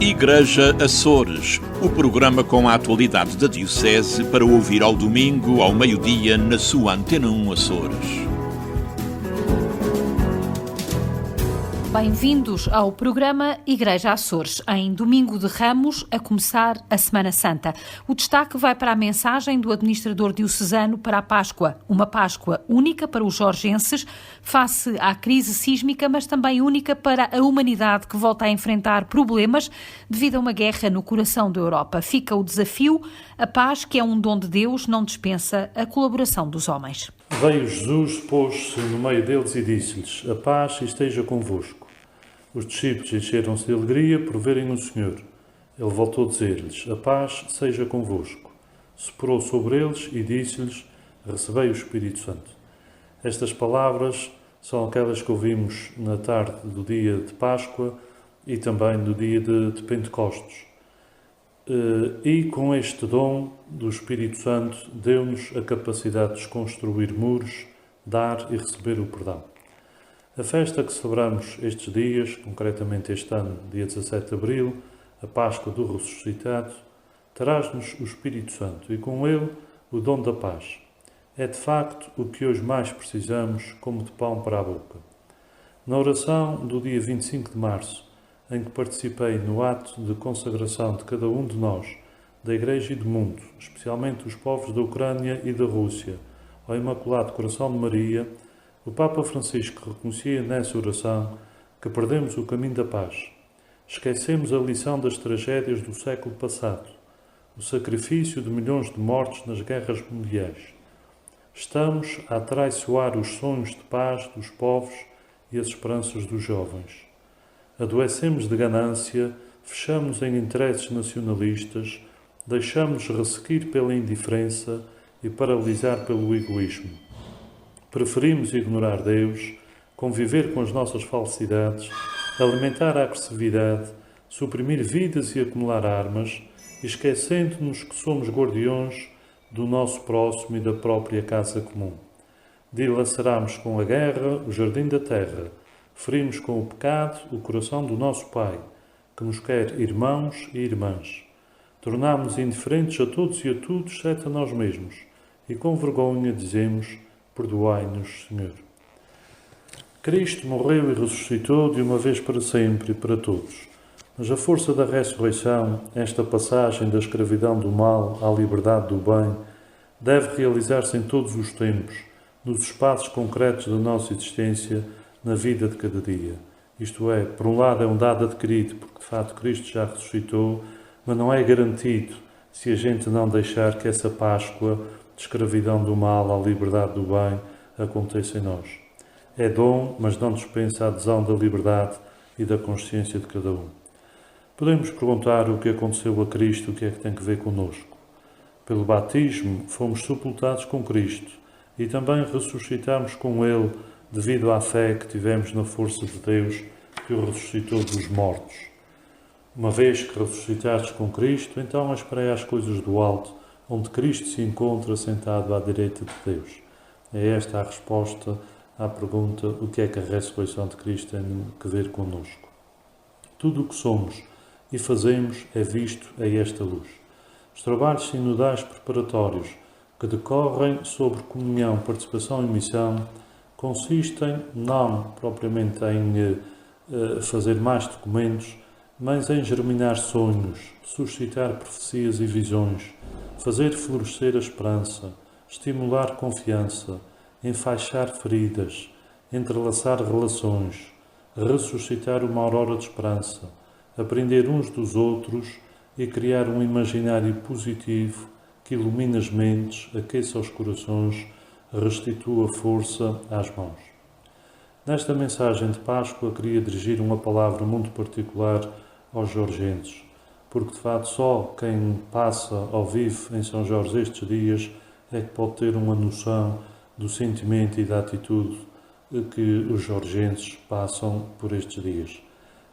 Igreja Açores, o programa com a atualidade da Diocese para ouvir ao domingo, ao meio-dia, na sua Antena 1 Açores. Bem-vindos ao programa Igreja Açores, em Domingo de Ramos, a começar a Semana Santa. O destaque vai para a mensagem do administrador diocesano para a Páscoa, uma Páscoa única para os jorgenses, face à crise sísmica, mas também única para a humanidade que volta a enfrentar problemas devido a uma guerra no coração da Europa. Fica o desafio, a paz, que é um dom de Deus, não dispensa a colaboração dos homens. Veio Jesus, pôs-se no meio deles e disse-lhes: a paz esteja convosco. Os discípulos encheram-se de alegria por verem o Senhor. Ele voltou a dizer-lhes: a paz seja convosco. Soprou sobre eles e disse-lhes: recebei o Espírito Santo. Estas palavras são aquelas que ouvimos na tarde do dia de Páscoa e também no dia de Pentecostes. E com este dom do Espírito Santo deu-nos a capacidade de desconstruir muros, dar e receber o perdão. A festa que celebramos estes dias, concretamente este ano, dia 17 de Abril, a Páscoa do Ressuscitado, traz-nos o Espírito Santo e com ele o dom da paz. É de facto o que hoje mais precisamos, como de pão para a boca. Na oração do dia 25 de março, em que participei no ato de consagração de cada um de nós, da Igreja e do mundo, especialmente os povos da Ucrânia e da Rússia, ao Imaculado Coração de Maria, o Papa Francisco reconhecia nessa oração que perdemos o caminho da paz. Esquecemos a lição das tragédias do século passado, o sacrifício de milhões de mortos nas guerras mundiais. Estamos a atraiçoar os sonhos de paz dos povos e as esperanças dos jovens. Adoecemos de ganância, fechamos em interesses nacionalistas, deixamos-nos ressequir pela indiferença e paralisar pelo egoísmo. Preferimos ignorar Deus, conviver com as nossas falsidades, alimentar a agressividade, suprimir vidas e acumular armas, esquecendo-nos que somos guardiões do nosso próximo e da própria casa comum. Dilaceramos com a guerra o jardim da terra, ferimos com o pecado o coração do nosso Pai, que nos quer irmãos e irmãs. Tornámos indiferentes a todos e a tudo, exceto a nós mesmos, e com vergonha dizemos: perdoai-nos, Senhor. Cristo morreu e ressuscitou de uma vez para sempre e para todos. Mas a força da ressurreição, esta passagem da escravidão do mal à liberdade do bem, deve realizar-se em todos os tempos, nos espaços concretos da nossa existência, na vida de cada dia. Isto é, por um lado é um dado adquirido, porque de facto Cristo já ressuscitou, mas não é garantido se a gente não deixar que essa Páscoa de escravidão do mal à liberdade do bem aconteça em nós. É dom, mas não dispensa a adesão da liberdade e da consciência de cada um. Podemos perguntar o que aconteceu a Cristo, o que é que tem a ver connosco. Pelo batismo fomos sepultados com Cristo e também ressuscitamos com Ele devido à fé que tivemos na força de Deus que o ressuscitou dos mortos. Uma vez que ressuscitados com Cristo, então esperei às coisas do alto, onde Cristo se encontra sentado à direita de Deus. É esta a resposta à pergunta: o que é que a ressurreição de Cristo tem a ver connosco? Tudo o que somos e fazemos é visto a esta luz. Os trabalhos sinodais preparatórios que decorrem sobre comunhão, participação e missão consistem não propriamente em fazer mais documentos, mas em germinar sonhos, suscitar profecias e visões, fazer florescer a esperança, estimular confiança, enfaixar feridas, entrelaçar relações, ressuscitar uma aurora de esperança, aprender uns dos outros e criar um imaginário positivo que ilumine as mentes, aqueça os corações, restitua força às mãos. Nesta mensagem de Páscoa queria dirigir uma palavra muito particular aos jorgenses, porque de facto só quem passa ou vive em São Jorge estes dias é que pode ter uma noção do sentimento e da atitude que os jorgenses passam por estes dias.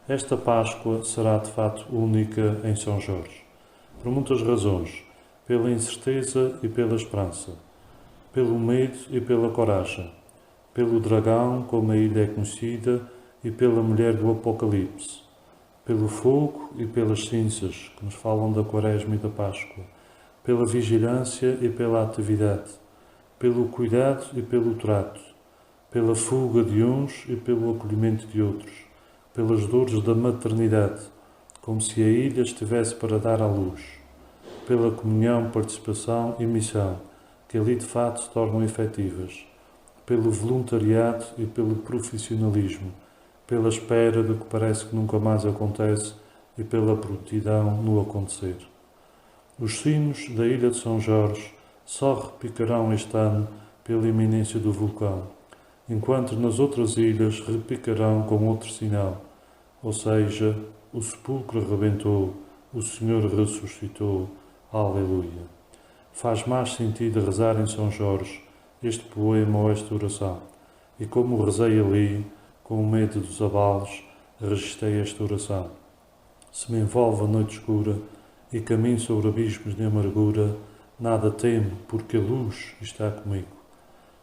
Esta Páscoa será de facto única em São Jorge, por muitas razões, pela incerteza e pela esperança, pelo medo e pela coragem, pelo dragão, como a ilha é conhecida, e pela mulher do Apocalipse, pelo fogo e pelas cinzas, que nos falam da Quaresma e da Páscoa, pela vigilância e pela atividade, pelo cuidado e pelo trato, pela fuga de uns e pelo acolhimento de outros, pelas dores da maternidade, como se a ilha estivesse para dar à luz, pela comunhão, participação e missão, que ali de fato se tornam efetivas, pelo voluntariado e pelo profissionalismo, pela espera do que parece que nunca mais acontece e pela prontidão no acontecer. Os sinos da ilha de São Jorge só repicarão este ano pela iminência do vulcão, enquanto nas outras ilhas repicarão com outro sinal, ou seja, o sepulcro rebentou, o Senhor ressuscitou, aleluia. Faz mais sentido rezar em São Jorge este poema ou esta oração, e como rezei ali, com o medo dos abalos, registrei esta oração. Se me envolve a noite escura e caminho sobre abismos de amargura, nada temo, porque a luz está comigo.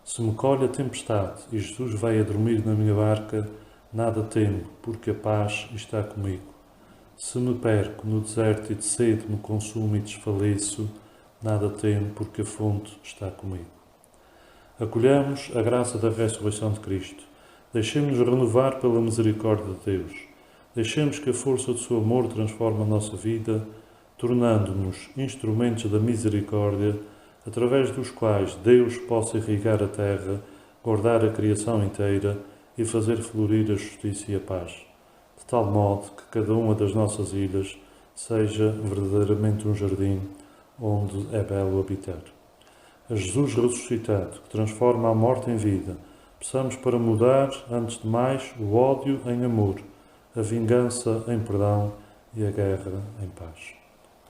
Se me colhe a tempestade e Jesus vai a dormir na minha barca, nada temo, porque a paz está comigo. Se me perco no deserto e de sede me consumo e desfaleço, nada temo, porque a fonte está comigo. Acolhamos a graça da ressurreição de Cristo. Deixemos-nos renovar pela misericórdia de Deus. Deixemos que a força do seu amor transforme a nossa vida, tornando-nos instrumentos da misericórdia, através dos quais Deus possa irrigar a terra, guardar a criação inteira e fazer florir a justiça e a paz, de tal modo que cada uma das nossas ilhas seja verdadeiramente um jardim onde é belo habitar. A Jesus ressuscitado, que transforma a morte em vida, peçamos para mudar, antes de mais, o ódio em amor, a vingança em perdão e a guerra em paz.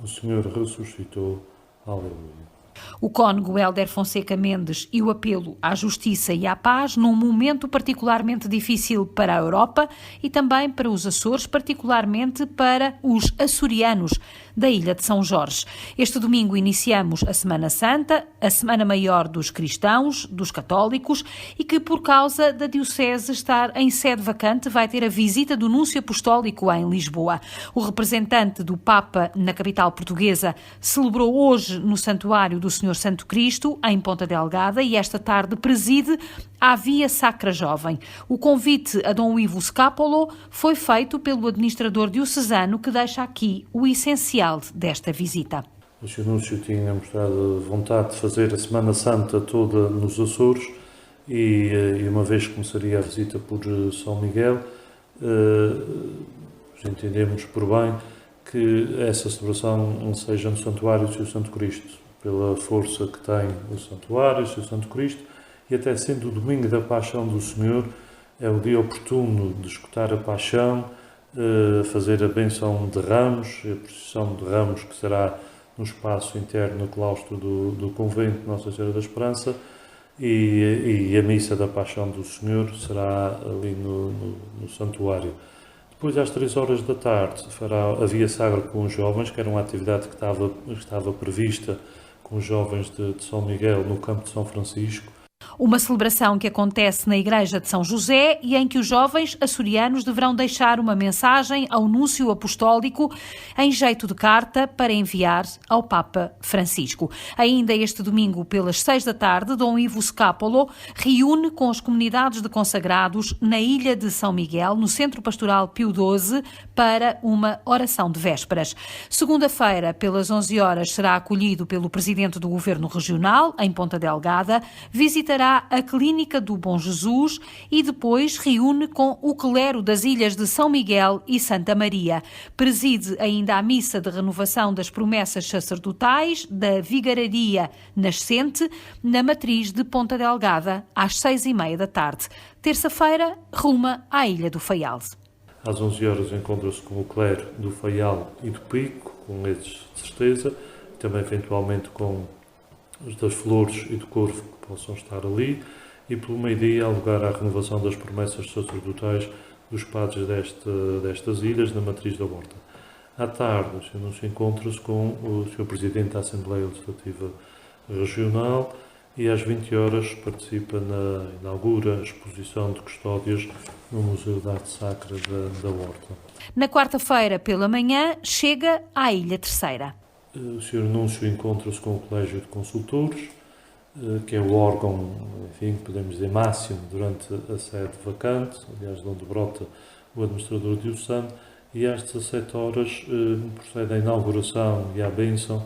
O Senhor ressuscitou. Aleluia. O cônego Hélder Fonseca Mendes e o apelo à justiça e à paz num momento particularmente difícil para a Europa e também para os Açores, particularmente para os açorianos da Ilha de São Jorge. Este domingo iniciamos a Semana Santa, a Semana Maior dos cristãos, dos católicos, e que por causa da Diocese estar em sede vacante vai ter a visita do Núncio Apostólico em Lisboa. O representante do Papa na capital portuguesa celebrou hoje no Santuário do Senhor Santo Cristo, em Ponta Delgada, e esta tarde preside à Via Sacra Jovem. O convite a Dom Ivo Scapolo foi feito pelo administrador diocesano, que deixa aqui o essencial desta visita. O Sr. Núncio tinha mostrado vontade de fazer a Semana Santa toda nos Açores e uma vez que começaria a visita por São Miguel, entendemos por bem que essa celebração seja no Santuário do Senhor Santo Cristo, pela força que tem o Santuário, o Senhor Santo Cristo, e até sendo o domingo da Paixão do Senhor, é o dia oportuno de escutar a Paixão, fazer a bênção de ramos, a procissão de ramos que será no espaço interno no claustro do convento de Nossa Senhora da Esperança, e a missa da Paixão do Senhor será ali no Santuário. Depois, às 3 horas da tarde, fará a Via Sagra com os jovens, que era uma atividade que estava prevista com os jovens de São Miguel no campo de São Francisco. Uma celebração que acontece na Igreja de São José e em que os jovens açorianos deverão deixar uma mensagem ao Núncio Apostólico em jeito de carta para enviar ao Papa Francisco. Ainda este domingo, pelas 6 da tarde, Dom Ivo Scapolo reúne com as comunidades de consagrados na Ilha de São Miguel, no Centro Pastoral Pio XII, para uma oração de vésperas. Segunda-feira, pelas 11 horas, será acolhido pelo Presidente do Governo Regional, em Ponta Delgada, visitará a Clínica do Bom Jesus e depois reúne com o clero das ilhas de São Miguel e Santa Maria. Preside ainda a missa de renovação das promessas sacerdotais da Vigararia Nascente na matriz de Ponta Delgada, às 6h30 da tarde. Terça-feira, ruma à Ilha do Faial. Às 11 horas encontra-se com o clero do Faial e do Pico, com eles de certeza, e também eventualmente com os das Flores e do Corvo que possam estar ali, e pelo meio-dia há lugar à renovação das promessas sacerdotais dos padres destas ilhas na matriz da Horta. À tarde, o Sr. Núncio encontra-se com o Sr. Presidente da Assembleia Legislativa Regional e às 20 horas inaugura a exposição de custódias no Museu de Arte Sacra da Horta. Na quarta-feira, pela manhã, chega à Ilha Terceira. O Sr. Núncio encontra-se com o Colégio de Consultores, que é o órgão, enfim, podemos dizer, máximo durante a sede vacante, aliás, de onde brota o administrador diocesano, e às 17 horas procede à inauguração e à bênção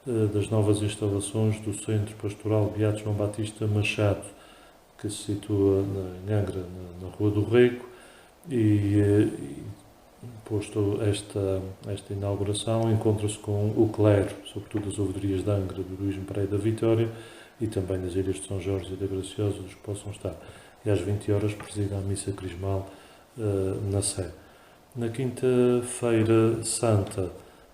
das novas instalações do Centro Pastoral Beato João Batista Machado, que se situa em Angra, na Rua do Rego, e posto esta inauguração, encontra-se com o clero, sobretudo das ouvidorias de Angra, do Luís Pereira da Vitória, e também das Ilhas de São Jorge e da Graciosa, dos que possam estar. E às 20 horas preside a missa crismal na Sé. Na quinta-feira santa,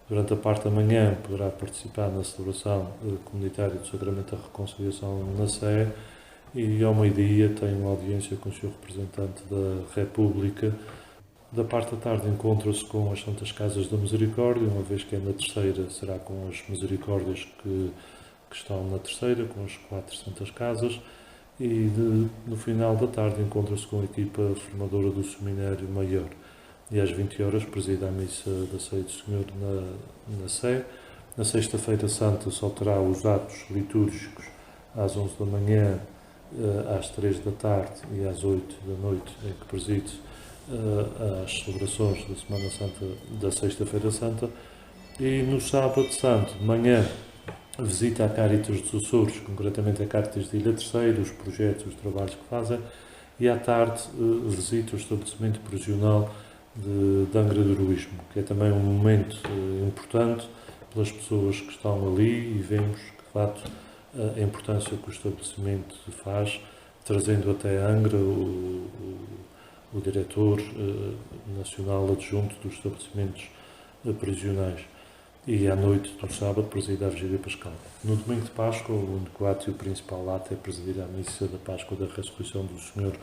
durante a parte da manhã, poderá participar na celebração comunitária do Sacramento da Reconciliação na Sé, e ao meio-dia tem uma audiência com o Sr. Representante da República. Da parte da tarde encontra-se com as Santas Casas da Misericórdia, uma vez que é na terceira, será com as Misericórdias que estão na terceira, com as 4 Santas Casas, e no final da tarde encontra-se com a equipa formadora do Seminário Maior. E às 20 horas preside a missa da Ceia do Senhor na Sé. Na sexta-feira santa só terá os atos litúrgicos às 11 da manhã, às 3 da tarde e às 8 da noite, em que preside as celebrações da Semana Santa da Sexta-feira Santa. E no sábado santo, de manhã, visita a Cáritas dos Açores, concretamente a Cáritas de Ilha Terceira, os projetos, os trabalhos que fazem, e à tarde visita o estabelecimento prisional de Angra do Heroísmo, que é também um momento importante pelas pessoas que estão ali, e vemos que, de facto, a importância que o estabelecimento faz, trazendo até Angra o diretor nacional adjunto dos estabelecimentos prisionais. E à noite do sábado preside a Vigília Pascal. No domingo de Páscoa, o único ato e o principal ato é presidir a missa da Páscoa da Ressurreição do Senhor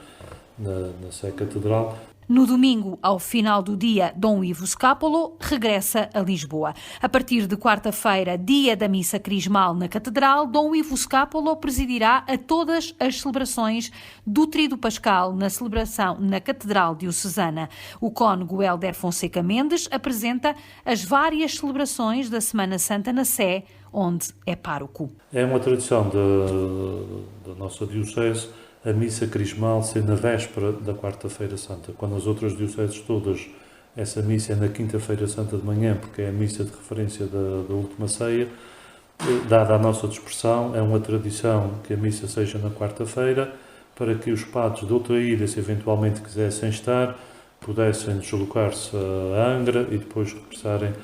na Sé Catedral. No domingo, ao final do dia, Dom Ivo Scapolo regressa a Lisboa. A partir de quarta-feira, dia da missa crismal na Catedral, Dom Ivo Scapolo presidirá a todas as celebrações do Tríduo Pascal na celebração na Catedral Diocesana. O cônego Hélder Fonseca Mendes apresenta as várias celebrações da Semana Santa na Sé, onde é pároco. É uma tradição da nossa diocese a missa crismal ser na véspera da quarta-feira santa, quando as outras dioceses todas, essa missa é na quinta-feira santa de manhã, porque é a missa de referência da última ceia. Dada a nossa dispersão, é uma tradição que a missa seja na quarta-feira, para que os padres de outra ilha, se eventualmente quisessem estar, pudessem deslocar-se a Angra e depois regressarem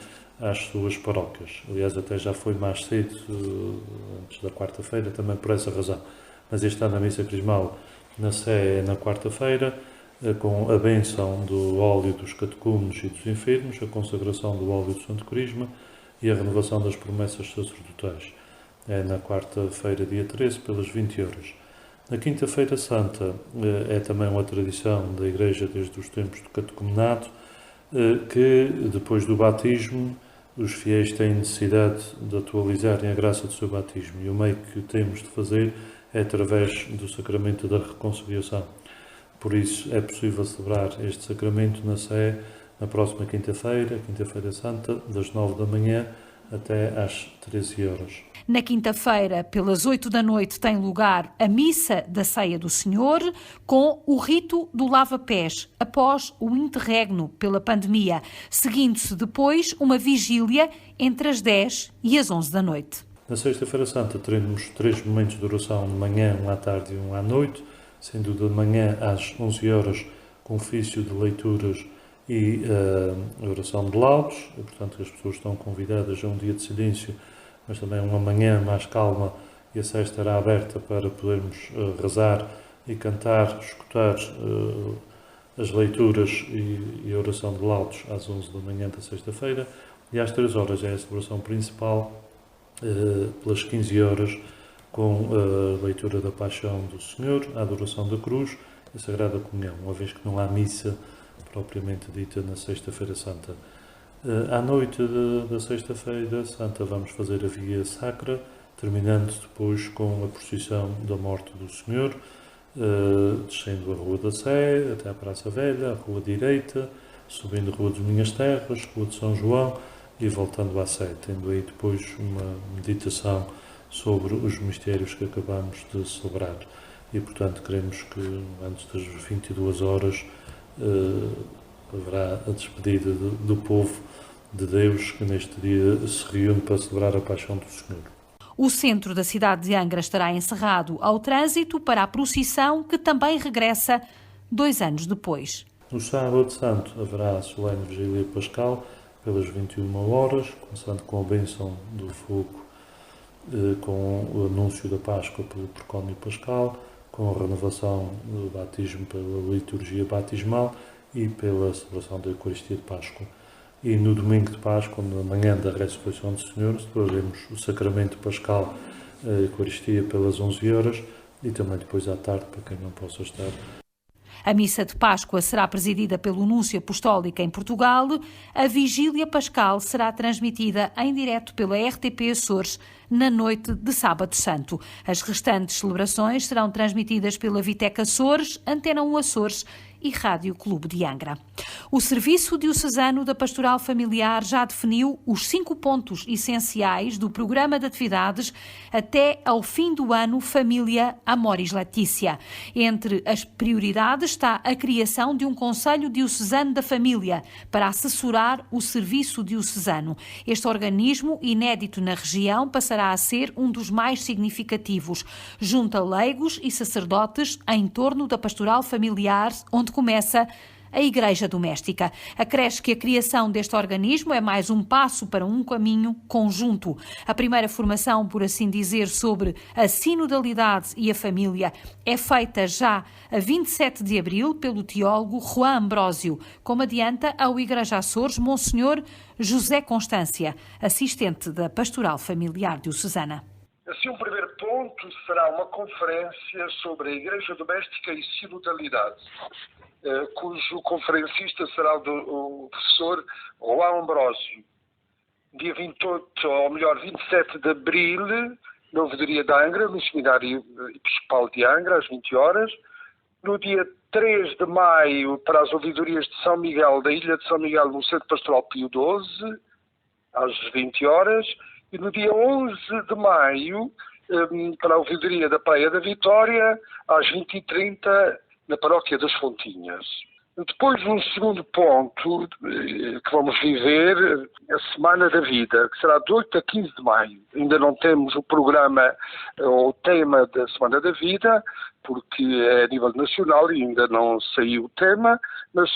às suas paróquias. Aliás, até já foi mais cedo, antes da quarta-feira, também por essa razão. Mas este ano a missa crismal na Sé é na quarta-feira, com a bênção do óleo dos catecúmenos e dos enfermos, a consagração do óleo do Santo Crisma e a renovação das promessas sacerdotais. É na quarta-feira, dia 13, pelas 20 horas. Na quinta-feira santa é também uma tradição da Igreja desde os tempos do catecumenado, que depois do batismo os fiéis têm necessidade de atualizarem a graça do seu batismo, e o meio que temos de fazer é através do sacramento da reconciliação. Por isso é possível celebrar este sacramento na Sé na próxima quinta-feira, quinta-feira santa, das 9 da manhã até às 13 horas. Na quinta-feira, pelas 8 da noite, tem lugar a missa da Ceia do Senhor, com o rito do lava-pés, após o interregno pela pandemia, seguindo-se depois uma vigília entre as 10 e as 11 da noite. Na Sexta-feira Santa teremos 3 momentos de oração de manhã, um à tarde e um à noite, sendo de manhã às 11 horas com ofício de leituras e oração de laudos, e, portanto as pessoas estão convidadas a um dia de silêncio, mas também uma manhã mais calma, e a Sé estará aberta para podermos rezar e cantar, escutar as leituras e a oração de laudos às 11 da manhã da sexta-feira, e às 3 horas é a celebração principal, pelas 15 horas, com a leitura da Paixão do Senhor, a adoração da cruz e a Sagrada Comunhão, uma vez que não há missa propriamente dita na Sexta-feira Santa. À noite da Sexta-feira Santa vamos fazer a Via Sacra, terminando depois com a procissão da morte do Senhor, descendo a Rua da Sé, até à Praça Velha, a Rua Direita, subindo a Rua das Minhas Terras, Rua de São João e voltando à Sé, tendo aí depois uma meditação sobre os mistérios que acabamos de celebrar. E, portanto, queremos que antes das 22 horas haverá a despedida do povo de Deus que neste dia se reúne para celebrar a Paixão do Senhor. O centro da cidade de Angra estará encerrado ao trânsito para a procissão, que também regressa 2 anos depois. No sábado santo haverá a solene vigília pascal pelas 21 horas, começando com a bênção do fogo, com o anúncio da Páscoa pelo precónio pascal, com a renovação do batismo pela liturgia batismal e pela celebração da Eucaristia de Páscoa. E no domingo de Páscoa, na manhã da ressurreição do Senhor, celebraremos o sacramento pascal, a Eucaristia pelas 11 horas e também depois à tarde, para quem não possa estar. A missa de Páscoa será presidida pelo Núncio Apostólico em Portugal. A Vigília Pascal será transmitida em direto pela RTP Açores na noite de Sábado Santo. As restantes celebrações serão transmitidas pela Vitec Açores, Antena 1 Açores e Rádio Clube de Angra. O Serviço Diocesano da Pastoral Familiar já definiu os 5 pontos essenciais do programa de atividades até ao fim do ano Família Amoris Laetitia. Entre as prioridades está a criação de um Conselho Diocesano da Família para assessorar o Serviço Diocesano. Este organismo, inédito na região, passará a ser um dos mais significativos. Junta leigos e sacerdotes em torno da pastoral familiar, onde começa a Igreja Doméstica. Acresce que a criação deste organismo é mais um passo para um caminho conjunto. A primeira formação, por assim dizer, sobre a sinodalidade e a família é feita já a 27 de abril pelo teólogo Juan Ambrósio, como adianta ao Igreja Açores Monsenhor José Constância, assistente da Pastoral Familiar Diocesana. Assim, um primeiro ponto será uma conferência sobre a Igreja Doméstica e Sinodalidade, cujo conferencista será o professor Juan Ambrósio. Dia 28, ou melhor, 27 de abril, na ouvidoria de Angra, no Seminário Episcopal de Angra, às 20 horas. No dia 3 de maio, para as ouvidorias de São Miguel, da Ilha de São Miguel, no Centro Pastoral Pio XII, às 20 horas. E no dia 11 de maio, para a ouvidoria da Praia da Vitória, às 20h30, na Paróquia das Fontinhas. Depois, um segundo ponto que vamos viver, a Semana da Vida, que será de 8 a 15 de maio. Ainda não temos o programa ou o tema da Semana da Vida, porque é a nível nacional e ainda não saiu o tema, mas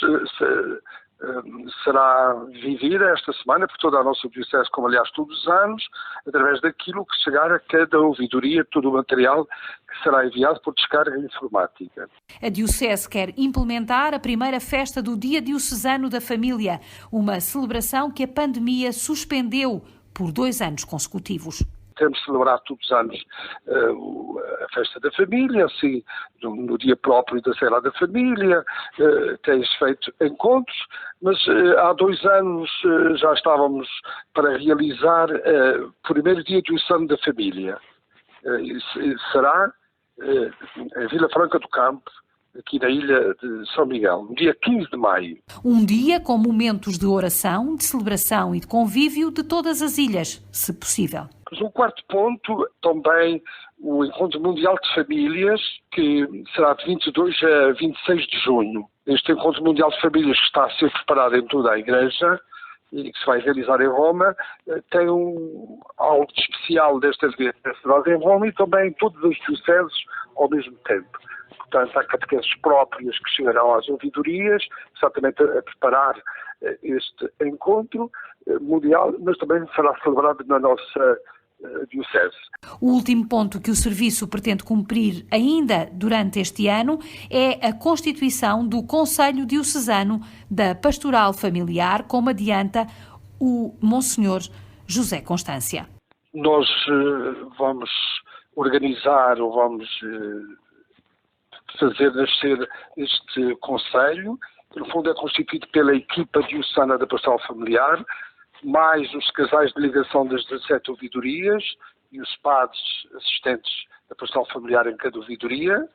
será vivida esta semana por toda a nossa diocese, como aliás todos os anos, através daquilo que chegar a cada ouvidoria, todo o material que será enviado por descarga informática. A Diocese quer implementar a primeira festa do Dia Diocesano da Família, uma celebração que a pandemia suspendeu por 2 anos consecutivos. Temos celebrado todos os anos a festa da família, assim, no dia próprio da Ceia da Família, tem-se feito encontros, mas há 2 anos já estávamos para realizar o primeiro dia diocesano da família. Será em Vila Franca do Campo, aqui na Ilha de São Miguel, no dia 15 de maio. Um dia com momentos de oração, de celebração e de convívio de todas as ilhas, se possível. Mas um quarto ponto, também o Encontro Mundial de Famílias, que será de 22 a 26 de junho. Este Encontro Mundial de Famílias, que está a ser preparado em toda a Igreja e que se vai realizar em Roma, tem algo de especial desta vez em Roma e também em todas as dioceses ao mesmo tempo. Portanto, há catequeses próprias que chegarão às ouvidorias, exatamente a preparar este encontro mundial, mas também será celebrado na nossa diocese. O último ponto que o Serviço pretende cumprir ainda durante este ano é a constituição do Conselho Diocesano da Pastoral Familiar, como adianta o Monsenhor José Constância. Nós vamos organizar ou vamos fazer nascer este Conselho, que no fundo é constituído pela equipa diocesana da Pastoral Familiar, mais os casais de ligação das 17 ouvidorias, e os padres assistentes da pastoral familiar em cada ouvidoria,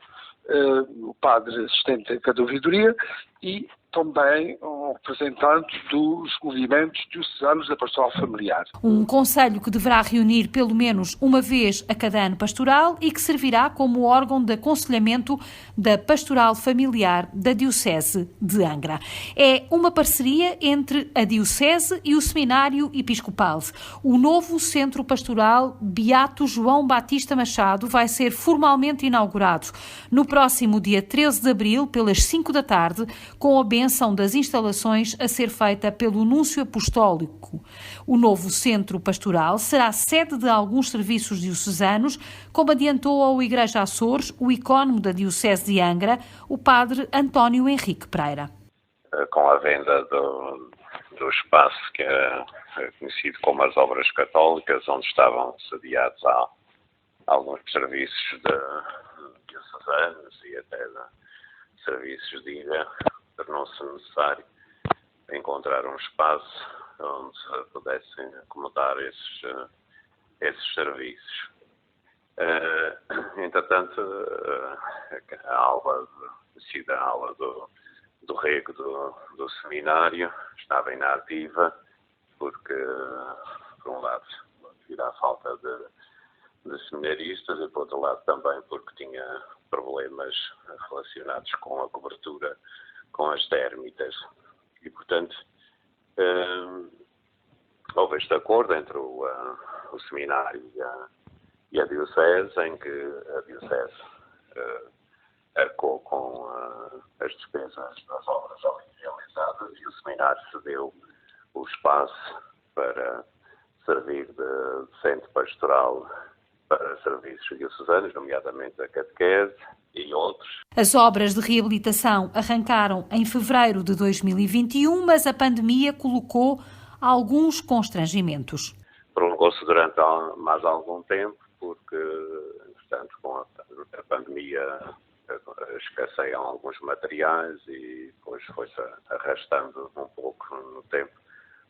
o padre assistente em cada ouvidoria e também um representante dos movimentos diocesanos da pastoral familiar. Um conselho que deverá reunir pelo menos uma vez a cada ano pastoral e que servirá como órgão de aconselhamento da pastoral familiar da Diocese de Angra. É uma parceria entre a Diocese e o Seminário Episcopal. O novo Centro Pastoral Beato João Batista Machado vai ser formalmente inaugurado no próximo dia 13 de abril, pelas 5 da tarde, com a bênção das instalações a ser feita pelo Núncio Apostólico. O novo Centro Pastoral será sede de alguns serviços diocesanos, como adiantou ao Igreja Açores o icónomo da Diocese de Angra, o padre António Henrique Pereira. Com a venda do espaço que é conhecido como as Obras Católicas, onde estavam sediados alguns serviços diocesanos e até de serviços de ilha, tornou-se necessário encontrar um espaço onde se pudessem acomodar esses serviços. Entretanto, a aula do rego do seminário estava inativa, porque, por um lado, devido à falta de seminaristas e, por outro lado, também porque tinha problemas relacionados com a cobertura com as térmitas. E, portanto, houve este acordo entre o seminário e a Diocese, em que a Diocese arcou com as despesas das obras ali realizadas e o seminário cedeu o espaço para servir de centro pastoral para serviços diocesanos, nomeadamente a catequese e outros. As obras de reabilitação arrancaram em fevereiro de 2021, mas a pandemia colocou alguns constrangimentos. Prolongou-se durante mais algum tempo, porque, entretanto, com a pandemia escasseiam alguns materiais e depois foi-se arrastando um pouco no tempo,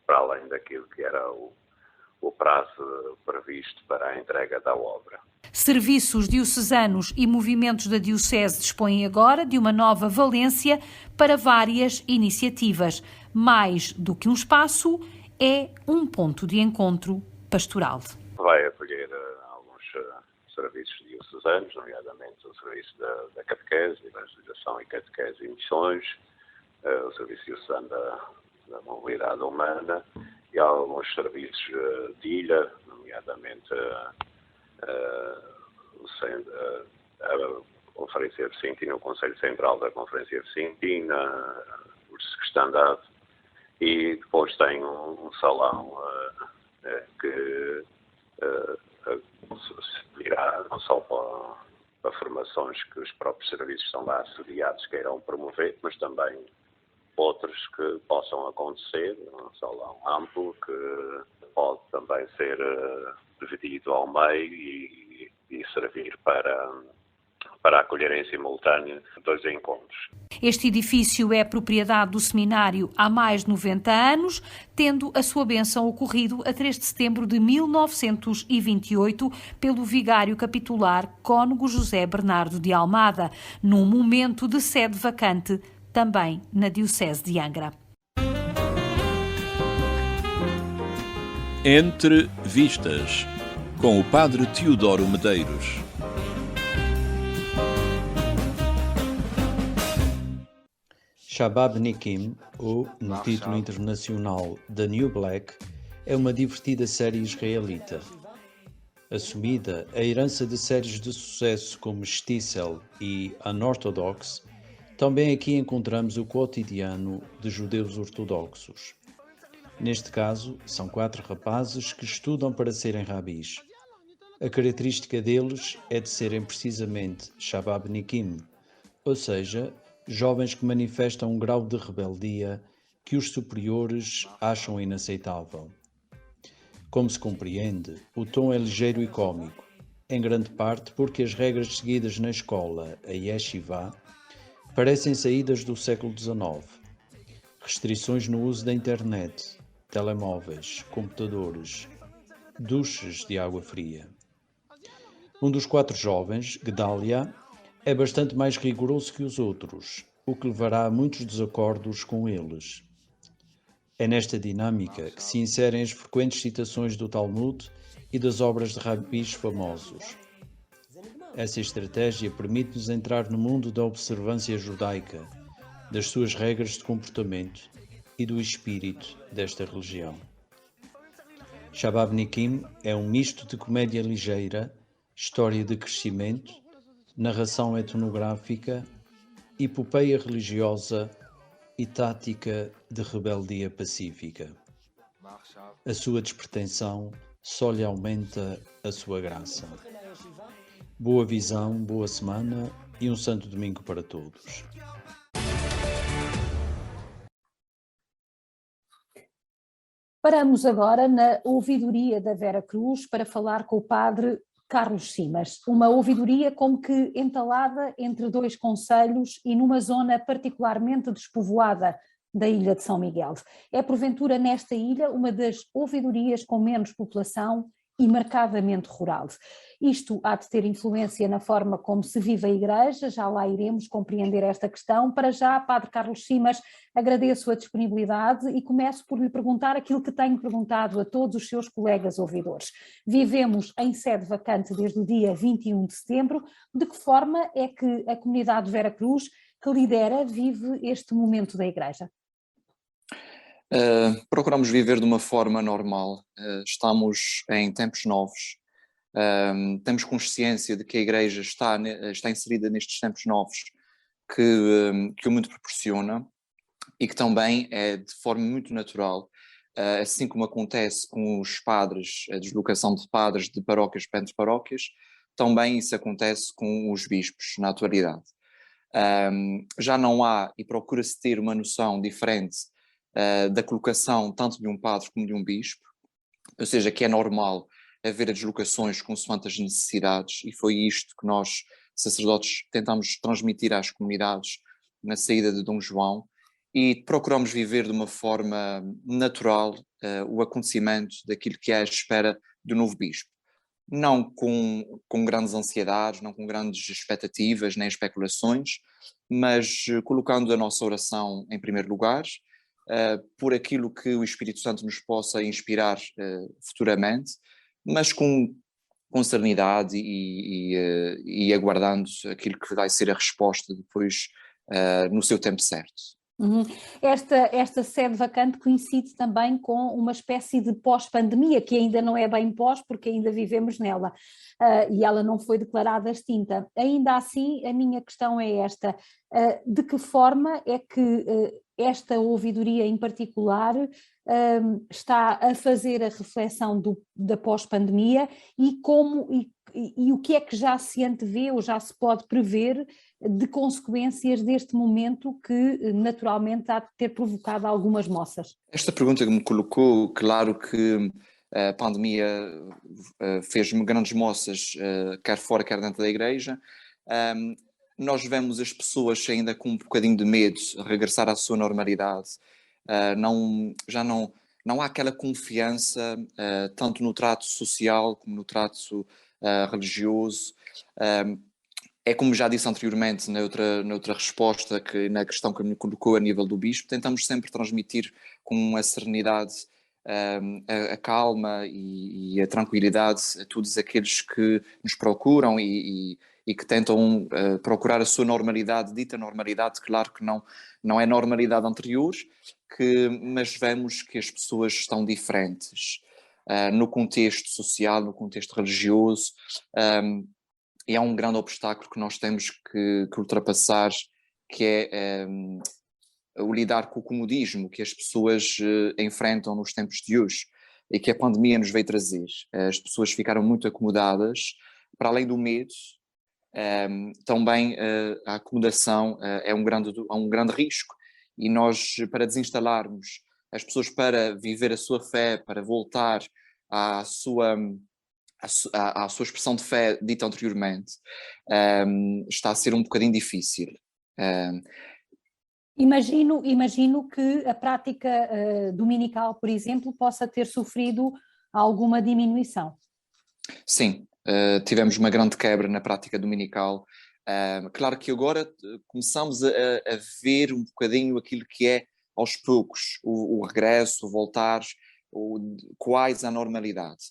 para além daquilo que era o prazo previsto para a entrega da obra. Serviços diocesanos e movimentos da Diocese dispõem agora de uma nova valência para várias iniciativas. Mais do que um espaço, é um ponto de encontro pastoral. Vai acolher alguns serviços diocesanos, nomeadamente o serviço da catequese, evangelização e catequese e missões, o serviço diocesano da mobilidade humana e alguns serviços de ilha, nomeadamente a Conferência Vicentina, o Conselho Central da Conferência Vicentina, o Secrestandado, e depois tem um salão que servirá não só para formações que os próprios serviços estão lá assediados queiram promover, mas também outros que possam acontecer, um salão amplo que pode também ser dividido ao meio e servir para acolher em simultâneo 2 encontros. Este edifício é propriedade do seminário há mais de 90 anos, tendo a sua bênção ocorrido a 3 de setembro de 1928 pelo vigário capitular cônego José Bernardo de Almada, num momento de sede vacante também na Diocese de Angra. Entre Vistas, com o padre Teodoro Medeiros. Shabab Nikim, ou, no título internacional The New Black, é uma divertida série israelita. Assumida a herança de séries de sucesso como Shtisel e Unorthodox, também aqui encontramos o cotidiano de judeus ortodoxos. Neste caso, são 4 rapazes que estudam para serem rabis. A característica deles é de serem precisamente Shabab Nikim, ou seja, jovens que manifestam um grau de rebeldia que os superiores acham inaceitável. Como se compreende, o tom é ligeiro e cômico, em grande parte porque as regras seguidas na escola, a yeshiva, parecem saídas do século XIX. Restrições no uso da internet, telemóveis, computadores, duches de água fria. Um dos 4 jovens, Gedalia, é bastante mais rigoroso que os outros, o que levará a muitos desacordos com eles. É nesta dinâmica que se inserem as frequentes citações do Talmud e das obras de rabis famosos. Essa estratégia permite-nos entrar no mundo da observância judaica, das suas regras de comportamento e do espírito desta religião. Shabab-Nikim é um misto de comédia ligeira, história de crescimento, narração etnográfica, epopeia religiosa e tática de rebeldia pacífica. A sua despretensão só lhe aumenta a sua graça. Boa visão, boa semana e um santo domingo para todos. Paramos agora na ouvidoria da Vera Cruz para falar com o padre Carlos Simas. Uma ouvidoria como que entalada entre 2 concelhos e numa zona particularmente despovoada da ilha de São Miguel. É porventura nesta ilha uma das ouvidorias com menos população e marcadamente rural. Isto há de ter influência na forma como se vive a Igreja, já lá iremos compreender esta questão. Para já, Padre Carlos Simas, agradeço a disponibilidade e começo por lhe perguntar aquilo que tenho perguntado a todos os seus colegas ouvidores. Vivemos em sede vacante desde o dia 21 de setembro, de que forma é que a comunidade de Vera Cruz, que lidera, vive este momento da Igreja? Procuramos viver de uma forma normal, estamos em tempos novos, temos consciência de que a Igreja está inserida nestes tempos novos que o mundo proporciona e que também é de forma muito natural, assim como acontece com os padres, a deslocação de padres de paróquias para entre paróquias, também isso acontece com os bispos na atualidade. Já não há e procura-se ter uma noção diferente da colocação tanto de um padre como de um bispo, ou seja, que é normal haver deslocações consoante as necessidades, e foi isto que nós, sacerdotes, tentamos transmitir às comunidades na saída de Dom João, e procuramos viver de uma forma natural o acontecimento daquilo que é a espera do novo bispo. Não com grandes ansiedades, não com grandes expectativas nem especulações, mas colocando a nossa oração em primeiro lugar, por aquilo que o Espírito Santo nos possa inspirar futuramente, mas com serenidade e aguardando aquilo que vai ser a resposta depois no seu tempo certo. Uhum. Esta sede vacante coincide também com uma espécie de pós-pandemia, que ainda não é bem pós, porque ainda vivemos nela, e ela não foi declarada extinta. Ainda assim, a minha questão é esta: de que forma é que esta ouvidoria em particular está a fazer a reflexão da pós-pandemia e como e o que é que já se antevê ou já se pode prever de consequências deste momento que naturalmente há de ter provocado algumas moças? Esta pergunta que me colocou, claro que a pandemia fez-me grandes moças, quer fora, quer dentro da Igreja. Nós vemos as pessoas ainda com um bocadinho de medo regressar à sua normalidade. Já não há aquela confiança, tanto no trato social como no trato religioso. É como já disse anteriormente na outra resposta, que na questão que me colocou a nível do bispo, tentamos sempre transmitir com a serenidade, a calma e a tranquilidade a todos aqueles que nos procuram e que tentam procurar a sua normalidade, dita normalidade. Claro que não é normalidade anterior, mas vemos que as pessoas estão diferentes no contexto social, no contexto religioso, e há um grande obstáculo que nós temos que ultrapassar, que é o lidar com o comodismo que as pessoas enfrentam nos tempos de hoje e que a pandemia nos veio trazer. As pessoas ficaram muito acomodadas, para além do medo, também a acomodação é um grande risco, e nós, para desinstalarmos as pessoas para viver a sua fé, para voltar à sua expressão de fé dita anteriormente, está a ser um bocadinho difícil. Imagino que a prática dominical, por exemplo, possa ter sofrido alguma diminuição. Sim, tivemos uma grande quebra na prática dominical. Claro que agora começamos a ver um bocadinho aquilo que é, aos poucos, o regresso, o voltar, quase à normalidade.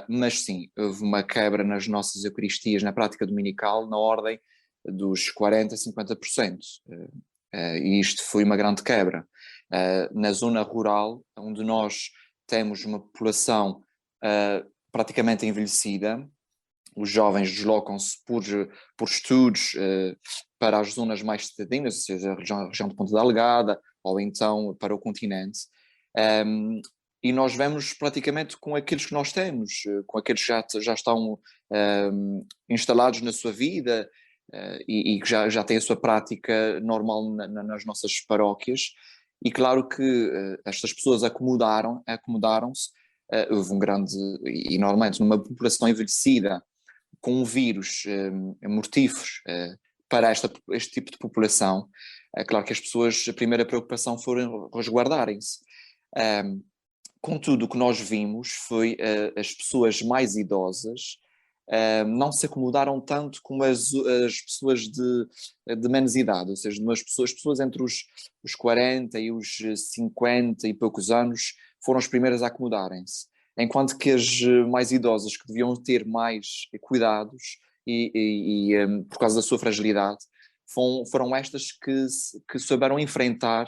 Mas sim, houve uma quebra nas nossas Eucaristias, na prática dominical, na ordem dos 40% a 50%. E isto foi uma grande quebra. Na zona rural, onde nós temos uma população praticamente envelhecida, os jovens deslocam-se por estudos para as zonas mais citadinas, ou seja, a região de Ponta Delgada, ou então para o continente. E nós vemos praticamente com aqueles que nós temos, com aqueles que já estão instalados na sua vida e que já têm a sua prática normal nas nossas paróquias. E claro que estas pessoas acomodaram-se, houve um grande, e normalmente numa população envelhecida, com um vírus mortífero para este tipo de população, é claro que as pessoas, a primeira preocupação foi resguardarem-se. Contudo, o que nós vimos foi as pessoas mais idosas não se acomodaram tanto como as pessoas de menos idade, ou seja, as pessoas entre os 40 e os 50 e poucos anos foram as primeiras a acomodarem-se, enquanto que as mais idosas, que deviam ter mais cuidados e por causa da sua fragilidade, foram estas que souberam enfrentar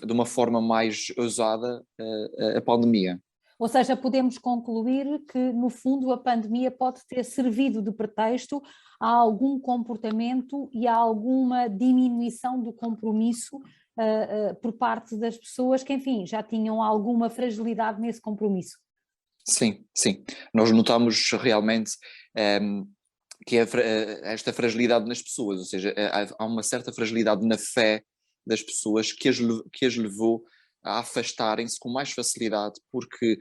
de uma forma mais ousada a pandemia. Ou seja, podemos concluir que, no fundo, a pandemia pode ter servido de pretexto a algum comportamento e a alguma diminuição do compromisso por parte das pessoas que, enfim, já tinham alguma fragilidade nesse compromisso. Sim, sim. Nós notamos realmente que esta fragilidade nas pessoas, ou seja, há uma certa fragilidade na fé das pessoas que as levou a afastarem-se com mais facilidade, porque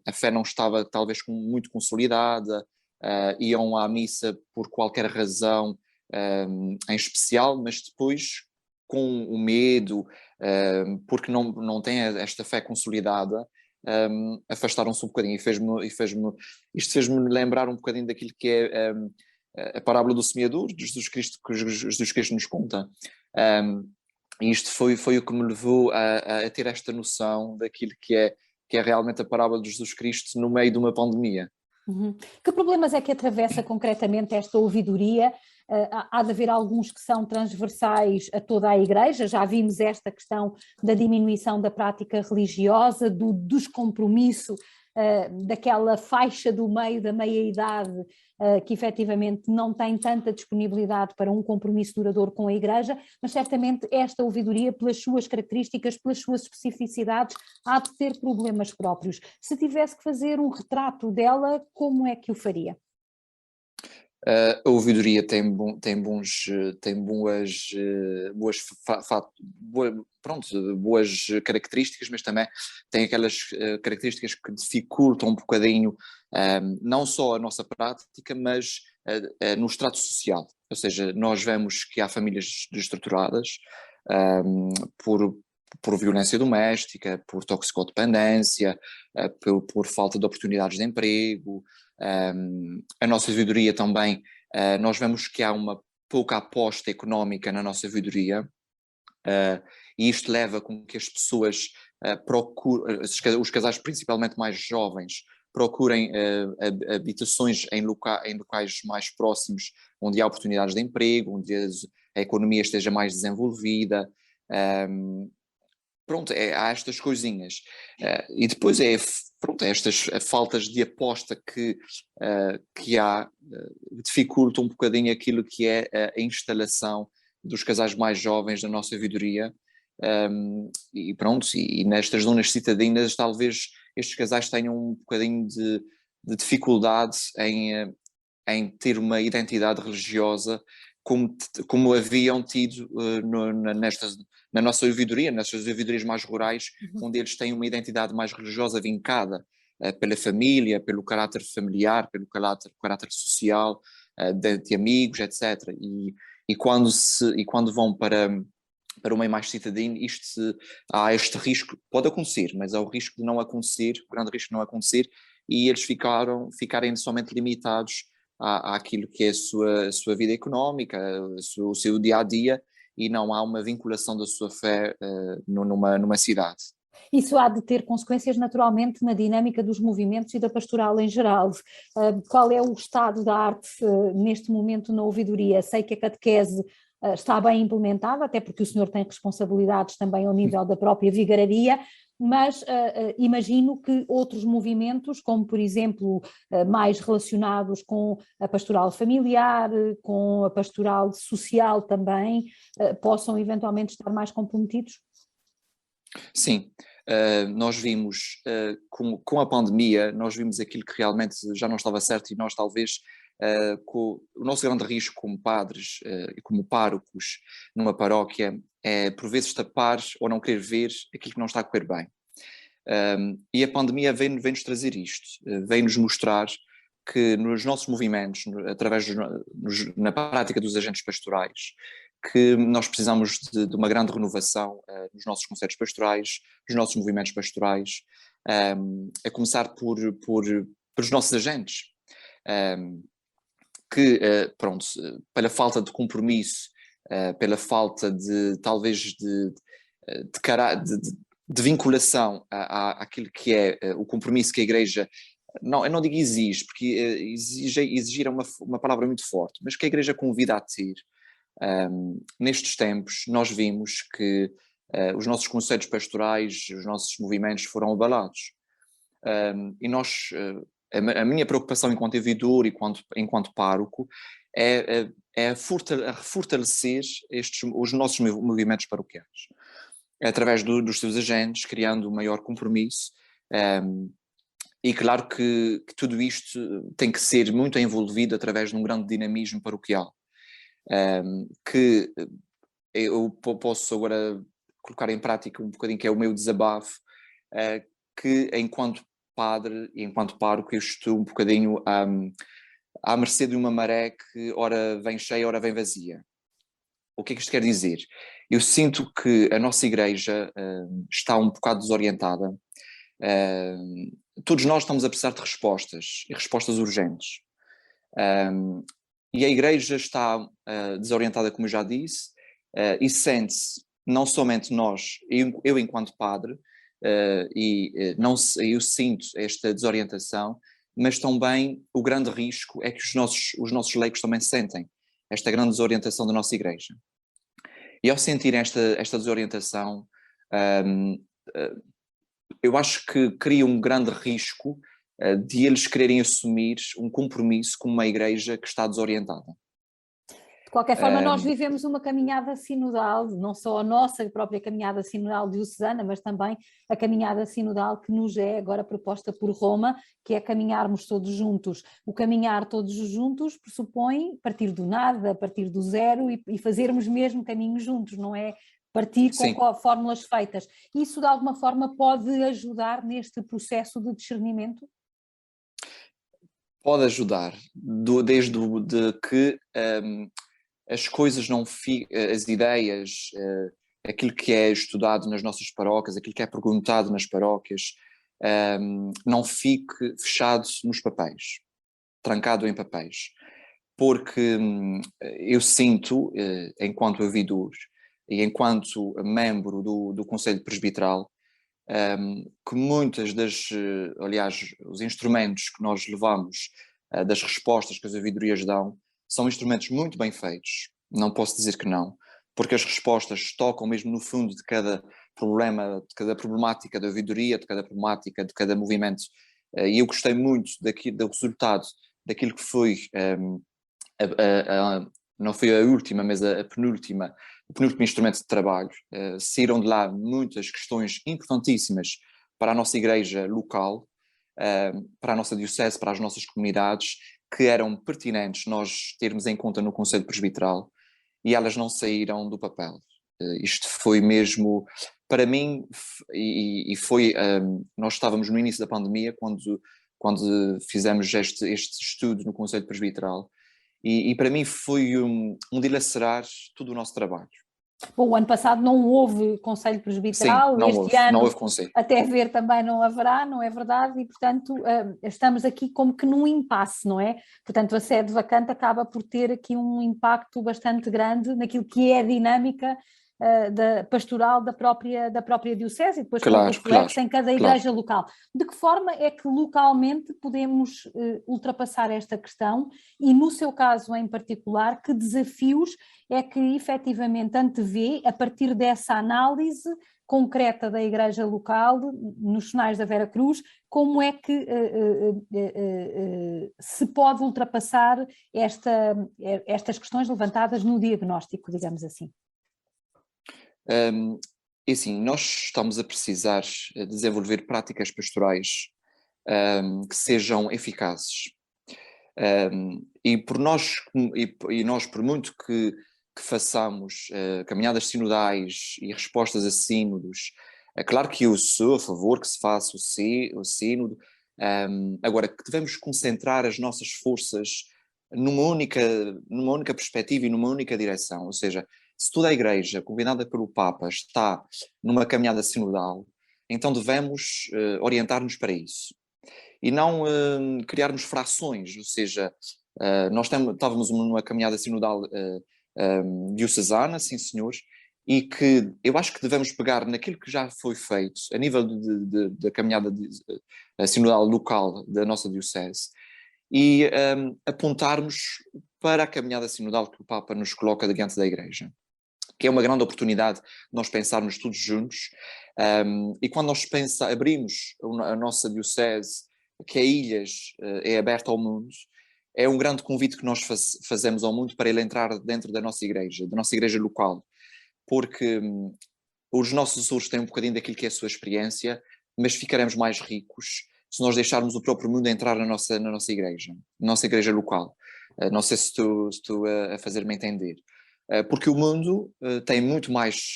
a fé não estava talvez muito consolidada, iam à missa por qualquer razão em especial, mas depois com o medo, porque não têm esta fé consolidada, afastaram-se um bocadinho, isto fez-me lembrar um bocadinho daquilo que é a parábola do semeador de Jesus Cristo, que Jesus Cristo nos conta. E isto foi o que me levou a ter esta noção daquilo que é realmente a parábola de Jesus Cristo no meio de uma pandemia. Uhum. Que problemas é que atravessa concretamente esta ouvidoria? Há de haver alguns que são transversais a toda a Igreja, já vimos esta questão da diminuição da prática religiosa, do descompromisso daquela faixa do meio, da meia-idade, que efetivamente não tem tanta disponibilidade para um compromisso duradouro com a Igreja, mas certamente esta ouvidoria, pelas suas características, pelas suas especificidades, há de ter problemas próprios. Se tivesse que fazer um retrato dela, como é que o faria? A ouvidoria tem boas características, mas também tem aquelas características que dificultam um bocadinho não só a nossa prática, mas no extrato social. Ou seja, nós vemos que há famílias destruturadas por violência doméstica, por toxicodependência, por falta de oportunidades de emprego. A nossa ouvidoria também, nós vemos que há uma pouca aposta económica na nossa ouvidoria, e isto leva com que as pessoas os casais principalmente mais jovens, procurem habitações em locais mais próximos, onde há oportunidades de emprego, onde a economia esteja mais desenvolvida. Há estas coisinhas. E depois estas faltas de aposta que há, dificultam um bocadinho aquilo que é a instalação dos casais mais jovens da nossa ouvidoria. E nestas zonas citadinas talvez estes casais tenham um bocadinho de dificuldade em ter uma identidade religiosa como haviam tido na nossa ouvidoria, nestas ouvidorias mais rurais, onde eles têm uma identidade mais religiosa vincada pela família, pelo caráter familiar, pelo caráter social, de amigos, etc. E quando vão para o meio mais citadino, há este risco, pode acontecer, mas há o risco de não acontecer, o grande risco de não acontecer, e eles ficarem somente limitados àquilo que é a sua vida económica, o seu dia-a-dia, e não há uma vinculação da sua fé numa cidade. Isso há de ter consequências naturalmente na dinâmica dos movimentos e da pastoral em geral. Qual é o estado da arte neste momento na ouvidoria? Sei que a catequese está bem implementada, até porque o senhor tem responsabilidades também ao nível da própria vigararia, mas imagino que outros movimentos, como por exemplo mais relacionados com a pastoral familiar, com a pastoral social também, possam eventualmente estar mais comprometidos? Sim, nós vimos, com a pandemia, nós vimos aquilo que realmente já não estava certo, e nós talvez, com o nosso grande risco como padres e como párocos numa paróquia, é por vezes tapar ou não querer ver aquilo que não está a correr bem. E a pandemia vem-nos trazer isto, vem-nos mostrar que nos nossos movimentos, através na prática dos agentes pastorais, que nós precisamos de uma grande renovação nos nossos conselhos pastorais, nos nossos movimentos pastorais, a começar pelos nossos agentes, que, pronto, pela falta de compromisso, pela falta de, talvez, de vinculação àquilo que é o compromisso que a Igreja, não, eu não digo exige, porque exigir é uma palavra muito forte, mas que a Igreja convida a ter. Nestes tempos nós vimos que os nossos conselhos pastorais, os nossos movimentos foram abalados, e nós, a minha preocupação enquanto ouvidor e enquanto pároco é fortalecer os nossos movimentos paroquiais, através dos seus agentes, criando um maior compromisso, e claro que tudo isto tem que ser muito envolvido através de um grande dinamismo paroquial. Que eu posso agora colocar em prática um bocadinho, que é o meu desabafo, que enquanto padre e enquanto pároco eu estou um bocadinho à mercê de uma maré que ora vem cheia, ora vem vazia. O que é que isto quer dizer? Eu sinto que a nossa Igreja está um bocado desorientada. Todos nós estamos a precisar de respostas, e respostas urgentes. E a Igreja está desorientada, como eu já disse, e sente-se, não somente nós, eu enquanto padre, eu sinto esta desorientação, mas também o grande risco é que os nossos leigos também sentem esta grande desorientação da nossa Igreja. E ao sentirem esta desorientação, eu acho que cria um grande risco de eles quererem assumir um compromisso com uma Igreja que está desorientada. De qualquer forma, nós vivemos uma caminhada sinodal, não só a nossa própria caminhada sinodal diocesana, mas também a caminhada sinodal que nos é agora proposta por Roma, que é caminharmos todos juntos. O caminhar todos juntos pressupõe partir do nada, partir do zero e fazermos mesmo caminho juntos, não é partir com fórmulas feitas. Isso de alguma forma pode ajudar neste processo de discernimento? Pode ajudar, desde que as coisas não fiquem, as ideias, aquilo que é estudado nas nossas paróquias, aquilo que é perguntado nas paróquias, não fique fechado nos papéis, trancado em papéis. Porque eu sinto, enquanto ouvidor e enquanto membro do Conselho Presbiteral, que muitas aliás, os instrumentos que nós levamos, das respostas que as ouvidorias dão, são instrumentos muito bem feitos, não posso dizer que não, porque as respostas tocam mesmo no fundo de cada problema, de cada problemática da ouvidoria, de cada problemática, de cada movimento, e eu gostei muito do resultado daquilo que foi, não foi a última, mas o penúltimo instrumento de trabalho. Saíram de lá muitas questões importantíssimas para a nossa Igreja local, para a nossa diocese, para as nossas comunidades, que eram pertinentes nós termos em conta no Conselho Presbiteral, e elas não saíram do papel. Isto foi mesmo, para mim, e foi, nós estávamos no início da pandemia, quando fizemos este estudo no Conselho Presbiteral, e para mim foi um dilacerar todo o nosso trabalho. Bom, o ano passado não houve Conselho Presbiteral, Sim, este ano não houve conselho. até ver também não haverá, não é verdade? E, portanto, estamos aqui como que num impasse, não é? Portanto, a sede vacante acaba por ter aqui um impacto bastante grande naquilo que é a dinâmica da pastoral da própria diocese e depois com o reflexo em cada igreja local. De que forma é que localmente podemos ultrapassar esta questão e, no seu caso em particular, que desafios é que efetivamente antevê a partir dessa análise concreta da igreja local, nos sinais da Vera Cruz, como é que se pode ultrapassar estas questões levantadas no diagnóstico, digamos assim? E assim, nós estamos a precisar desenvolver práticas pastorais que sejam eficazes. E nós, por muito que façamos caminhadas sinodais e respostas a sínodos, é claro que eu sou a favor que se faça o sínodo, agora que devemos concentrar as nossas forças numa única perspectiva e numa única direção, ou seja, se toda a Igreja, convidada pelo Papa, está numa caminhada sinodal, então devemos orientar-nos para isso. E não criarmos frações, ou seja, nós estávamos numa caminhada sinodal diocesana, sim senhores, e que eu acho que devemos pegar naquilo que já foi feito a nível da caminhada sinodal local da nossa diocese e apontarmos para a caminhada sinodal que o Papa nos coloca diante da Igreja, que é uma grande oportunidade de nós pensarmos todos juntos, e quando nós abrimos a nossa diocese, que a Ilhas é aberta ao mundo, é um grande convite que nós fazemos ao mundo para ele entrar dentro da nossa igreja local, porque os nossos Açores têm um bocadinho daquilo que é a sua experiência, mas ficaremos mais ricos se nós deixarmos o próprio mundo entrar na nossa igreja local. Não sei se estou a fazer-me entender. Porque o mundo tem muito mais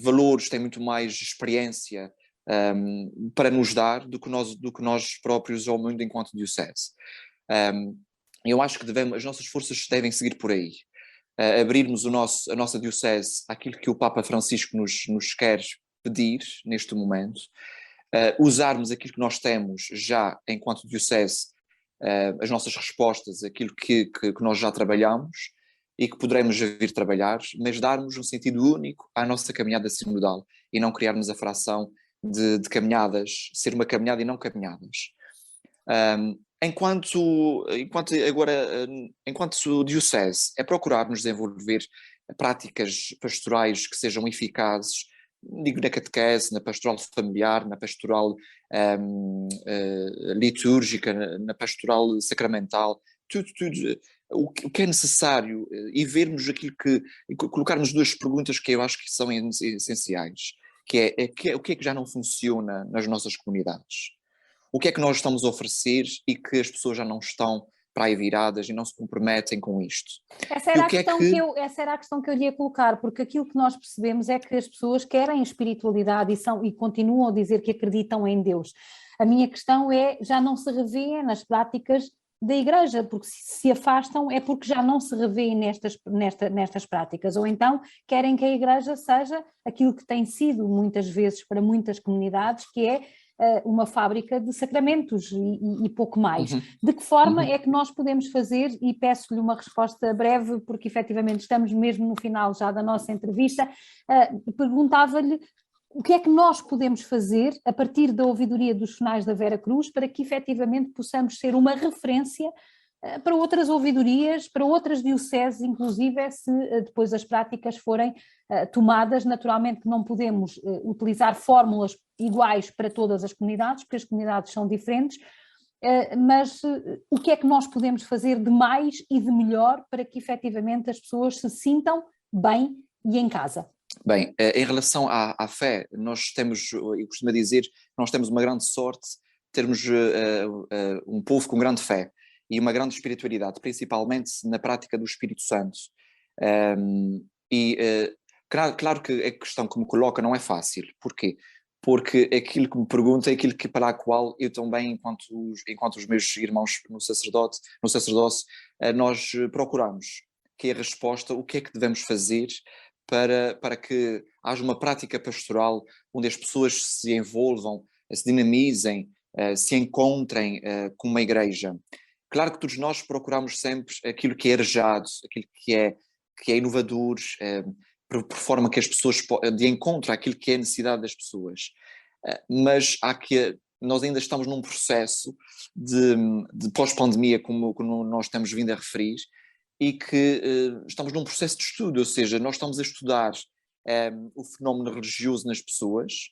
valores, tem muito mais experiência para nos dar do que nós próprios ao mundo enquanto diocese. Eu acho que as nossas forças devem seguir por aí. Abrirmos a nossa diocese àquilo que o Papa Francisco nos quer pedir neste momento, usarmos aquilo que nós temos já enquanto diocese, as nossas respostas, aquilo que nós já trabalhamos e que poderemos vir trabalhar, mas darmos um sentido único à nossa caminhada sinodal e não criarmos a fração de caminhadas, ser uma caminhada e não caminhadas. Enquanto diocese, é procurarmos desenvolver práticas pastorais que sejam eficazes, digo na catequese, na pastoral familiar, na pastoral litúrgica, na pastoral sacramental, tudo o que é necessário, e vermos aquilo colocarmos duas perguntas que eu acho que são essenciais, que é o que é que já não funciona nas nossas comunidades? O que é que nós estamos a oferecer e que as pessoas já não estão para aí viradas e não se comprometem com isto? Essa era a questão que eu lhe ia colocar, porque aquilo que nós percebemos é que as pessoas querem espiritualidade e continuam a dizer que acreditam em Deus. A minha questão já não se revê nas práticas da Igreja, porque se afastam é porque já não se revêem nestas práticas, ou então querem que a Igreja seja aquilo que tem sido muitas vezes para muitas comunidades, que é uma fábrica de sacramentos e pouco mais. Uhum. De que forma é que nós podemos fazer, e peço-lhe uma resposta breve, porque efetivamente estamos mesmo no final já da nossa entrevista, perguntava-lhe o que é que nós podemos fazer a partir da ouvidoria dos sinais da Vera Cruz para que efetivamente possamos ser uma referência para outras ouvidorias, para outras dioceses, inclusive se depois as práticas forem tomadas. Naturalmente que não podemos utilizar fórmulas iguais para todas as comunidades, porque as comunidades são diferentes, mas o que é que nós podemos fazer de mais e de melhor para que efetivamente as pessoas se sintam bem e em casa? Bem, em relação à fé, nós temos, eu costumo dizer, nós temos uma grande sorte de termos um povo com grande fé e uma grande espiritualidade, principalmente na prática do Espírito Santo. Claro que a questão que me coloca não é fácil. Porquê? Porque aquilo que me pergunta é aquilo para a qual eu também, enquanto os meus irmãos no sacerdócio, nós procuramos, que é a resposta, o que é que devemos fazer para que haja uma prática pastoral onde as pessoas se envolvam, se dinamizem, se encontrem com uma igreja. Claro que todos nós procuramos sempre aquilo que é arejado, aquilo que é inovador, por forma que as pessoas de encontro àquilo que é a necessidade das pessoas. Mas nós ainda estamos num processo de pós-pandemia, como nós temos vindo a referir, e que estamos num processo de estudo, ou seja, nós estamos a estudar o fenómeno religioso nas pessoas,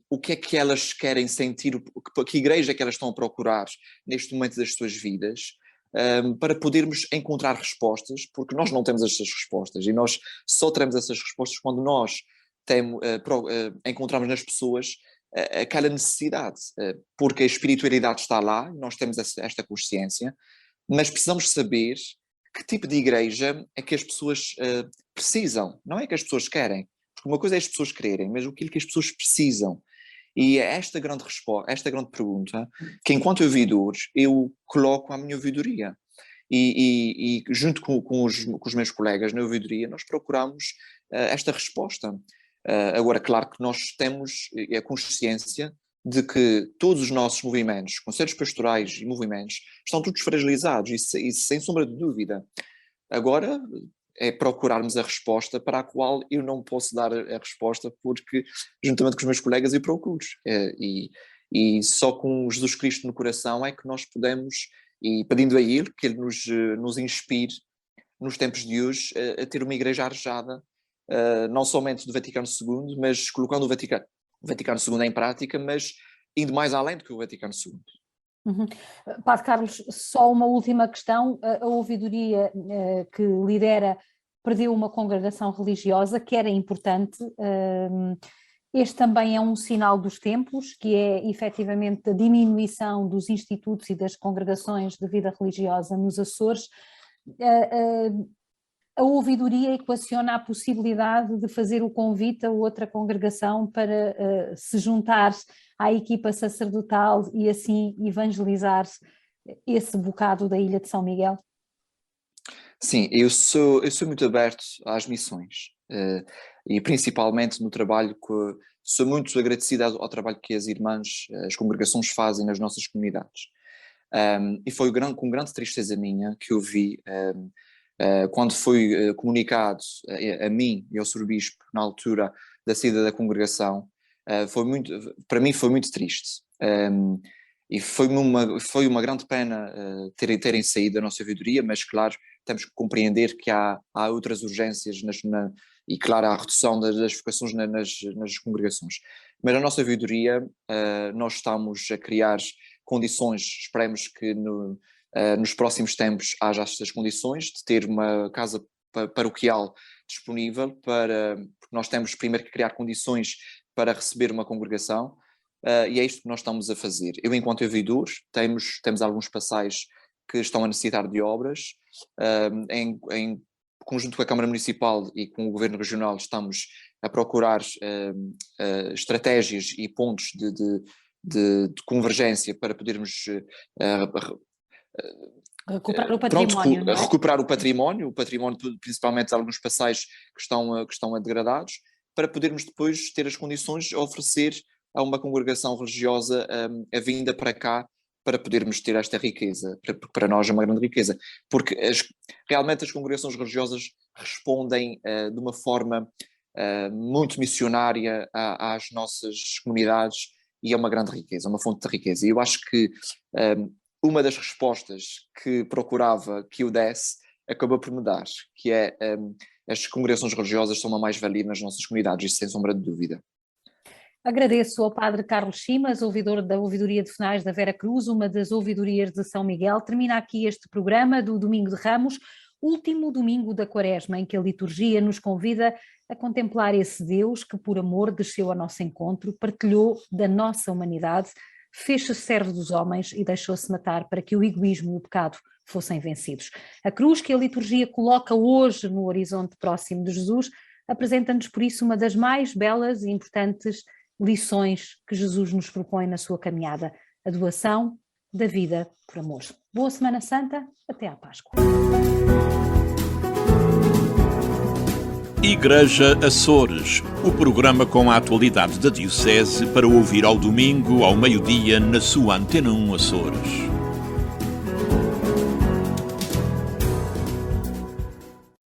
o que é que elas querem sentir, que igreja é que elas estão a procurar neste momento das suas vidas, para podermos encontrar respostas, porque nós não temos essas respostas, e nós só teremos essas respostas quando nós encontramos nas pessoas aquela necessidade, porque a espiritualidade está lá, nós temos esta consciência, mas precisamos saber que tipo de igreja é que as pessoas precisam, não é que as pessoas querem, porque uma coisa é as pessoas quererem, mas o que as pessoas precisam. E é esta grande resposta, esta grande pergunta, que enquanto ouvidor eu coloco à minha ouvidoria. E junto com os meus colegas na ouvidoria, nós procuramos esta resposta. Agora, claro que nós temos a consciência de que todos os nossos movimentos, conselhos pastorais e movimentos, estão todos fragilizados, e sem sombra de dúvida. Agora é procurarmos a resposta para a qual eu não posso dar a resposta, porque juntamente com os meus colegas eu procuro. E só com Jesus Cristo no coração é que nós podemos, e pedindo a Ele que Ele nos inspire nos tempos de hoje a ter uma igreja arejada, não somente do Vaticano II, mas colocando o Vaticano II em prática, mas indo mais além do que o Vaticano II. Uhum. Padre Carlos, só uma última questão. A ouvidoria que lidera perdeu uma congregação religiosa que era importante. Este também é um sinal dos tempos, que é efetivamente a diminuição dos institutos e das congregações de vida religiosa nos Açores. A ouvidoria equaciona a possibilidade de fazer o convite a outra congregação para se juntar à equipa sacerdotal e assim evangelizar esse bocado da Ilha de São Miguel? Sim, eu sou muito aberto às missões, e principalmente no trabalho que sou muito agradecido ao trabalho que as irmãs, as congregações fazem nas nossas comunidades. E foi com grande tristeza minha que eu vi, quando foi comunicado a mim e ao Sr. Bispo, na altura da saída da congregação, para mim foi muito triste. E foi uma grande pena terem saído da nossa ouvidoria, mas claro, temos que compreender que há outras urgências e claro, há a redução das vocações nas congregações. Mas na nossa ouvidoria nós estamos a criar condições, esperemos que nos próximos tempos haja estas condições de ter uma casa paroquial disponível, porque nós temos primeiro que criar condições para receber uma congregação, e é isto que nós estamos a fazer. Eu, enquanto ouvidor, temos alguns passais que estão a necessitar de obras, em conjunto com a Câmara Municipal e com o Governo Regional estamos a procurar estratégias e pontos de convergência para podermos recuperar o património, não é? Recuperar o património principalmente de alguns passais que estão degradados, para podermos depois ter as condições de oferecer a uma congregação religiosa a vinda para cá, para podermos ter esta riqueza, porque para nós é uma grande riqueza, porque realmente as congregações religiosas respondem de uma forma muito missionária às nossas comunidades, e é uma grande riqueza, uma fonte de riqueza. E eu acho que uma das respostas que procurava que eu desse acabou por me dar, que é as congregações religiosas são uma mais-valia nas nossas comunidades, isso sem sombra de dúvida. Agradeço ao Padre Carlos Simas, ouvidor da Ouvidoria de Finais da Vera Cruz, uma das ouvidorias de São Miguel. Termina aqui este programa do Domingo de Ramos, último domingo da Quaresma, em que a liturgia nos convida a contemplar esse Deus que por amor desceu ao nosso encontro, partilhou da nossa humanidade, fez-se servo dos homens e deixou-se matar para que o egoísmo e o pecado fossem vencidos. A cruz que a liturgia coloca hoje no horizonte próximo de Jesus apresenta-nos por isso uma das mais belas e importantes lições que Jesus nos propõe na sua caminhada, a doação da vida por amor. Boa Semana Santa, até à Páscoa. Igreja Açores, o programa com a atualidade da Diocese para ouvir ao domingo, ao meio-dia, na sua Antena 1 Açores.